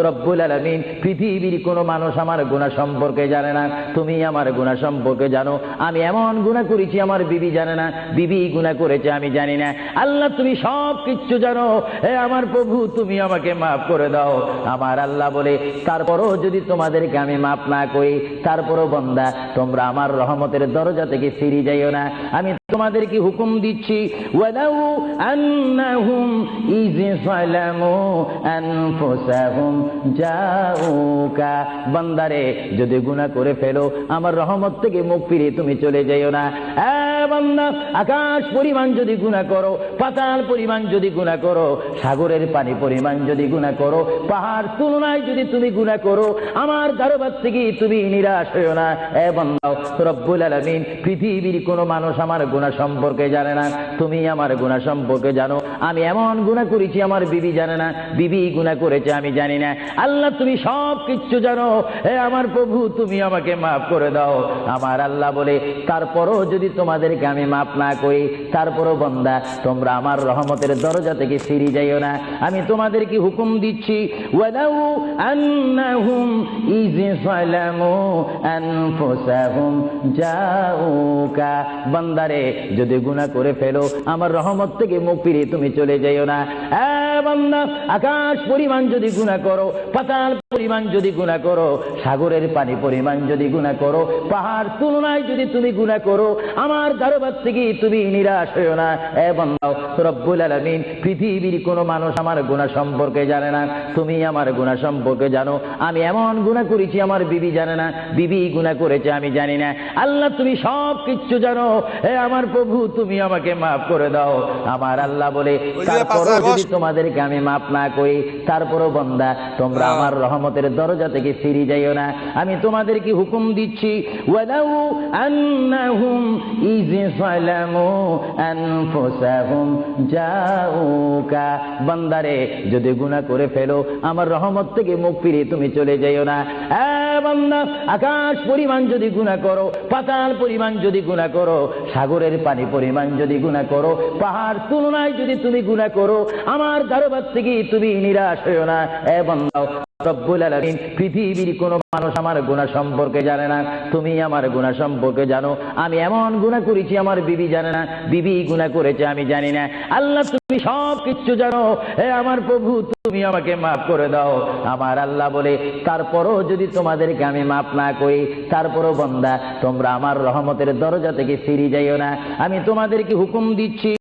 রব্বুল আলামিন পৃথিবীর কোনো মানুষ আমার গুনাহ সম্পর্কে জানে না, তুমি আমার গুনাহ সম্পর্কে জানো। আমি এমন গুনাহ করেছি আমার বিবি জানে না, বিবি গুনাহ করেছে আমি জানি না। আল্লাহ তুমি সব কিছু জানো, হে আমার প্রভু তুমি আমাকে মাফ করে দাও। আমার আল্লাহ বলে তারপরও যদি তোমাদেরকে আমি মাফ না করি, তারপরও বান্দা তোমরা আমার রহমতের দরজা থেকে ফিরে যাইও না। আমি তোমাদেরকে হুকুম দিচ্ছি, ওয়ালাউ আন্নাহুম ইয যালামু আনফুসাহুম জাউকা, বান্দারে যদি গুনাহ করে ফেলো আমার রহমত থেকে মুখ ফিরিয়ে তুমি চলে যাইও না। বান্দা আকাশ পরিমাণ যদি গুনাহ করো, পাতাল পরিমাণ যদি গুনাহ করো, সাগরের পানি পরিমাণ যদি গুনাহ করো, পাহাড় তুলনায় যদি তুমি গুনাহ করো, আমার দরবার থেকে তুমি নিরাশ হইও না। বান্দা রব্বুল আলামিন পৃথিবীর কোনো মানুষ আমার গুনাহ সম্পর্কে জানে না, তুমি আমার গুনাহ সম্পর্কে জানো। আমি এমন গুনাহ করেছি আমার বিবি জানে না, বিবি গুনাহ করেছে আমি জানি না। আল্লাহ তুমি সব কিছু জানো, হে আমার প্রভু তুমি আমাকে মাফ করে দাও। আমার আল্লাহ বলে তারপরও যদি তোমাদেরকে আমি মাফ না করি, তারপরও বান্দা তোমরা আমার রহমতের দরজা থেকে ফিরে যাইও না। আমি তোমাদেরকে হুকুম দিচ্ছি, ওয়ালাউ আন্নাহুম ইয যালামু আনফুসাহুম জাউকা, বান্দারে যদি গুনাহ করে ফেলো আমার রহমত থেকে মুখ ফিরিয়ে তুমি চলে যাইও না। বান্দা আকাশ পরিমাণ যদি গুনাহ করো, পাতাল পরিমাণ যদি গুনাহ করো, সাগরের পানি পরিমাণ যদি গুনাহ করো, পাহাড় তুলনায় যদি তুমি গুনাহ করো, আমার দরবার থেকে তুমি নিরাশ হইও না। বান্দা রব্বুল আলামিন পৃথিবীর কোনো মানুষ আমার গুনাহ সম্পর্কে জানে না, তুমি আমার গুনাহ সম্পর্কে জানো। আমি এমন গুনাহ করেছি আমার বিবি জানে না, বিবি গুনাহ করেছে আমি জানি না। আল্লাহ তুমি সব কিছু জানো, হে আমার প্রভু তুমি আমাকে মাফ করে দাও। আমার আল্লাহ বলে তারপরও যদি তোমাদেরকে আমি মাফ না করি, তারপরও বান্দা তোমরা আমার রহমতের দরজা থেকে ফিরে যাইও না। আমি তোমাদেরকে হুকুম দিচ্ছি, ওয়ালাউ আন্নাহুম ইয যালামু আনফুসাহুম জাউকা, বান্দারে যদি গুনাহ করে ফেলো আমার রহমত থেকে মুখ ফিরিয়ে তুমি চলে যাইও না। বান্দা আকাশ পরিমাণ যদি গুনাহ করো, পাতাল পরিমাণ যদি গুনাহ করো, সাগরের পানি পরিমাণ যদি গুনাহ করো, পাহাড় তুলনায় যদি তুমি গুনাহ করো, আমার দরবার থেকে তুমি নিরাশ হইও না। বান্দা রব্বুল আলামিন পৃথিবীর কোনো মানুষ আমার গুনাহ সম্পর্কে জানে না, তুমি আমার গুনাহ সম্পর্কে জানো। আমি এমন গুনাহ করেছি আমার বিবি জানে না, বিবি গুনাহ করেছে আমি জানি না। আল্লাহ তুমি সব কিছু জানো, হে আমার প্রভু তুমি আমাকে মাফ করে দাও। আমার আল্লাহ বলে তারপরও যদি তোমাদেরকে আমি মাফ না করি, তারপরও বান্দা তোমরা আমার রহমতের দরজা থেকে ফিরে যাইও না। আমি তোমাদেরকে হুকুম দিচ্ছি,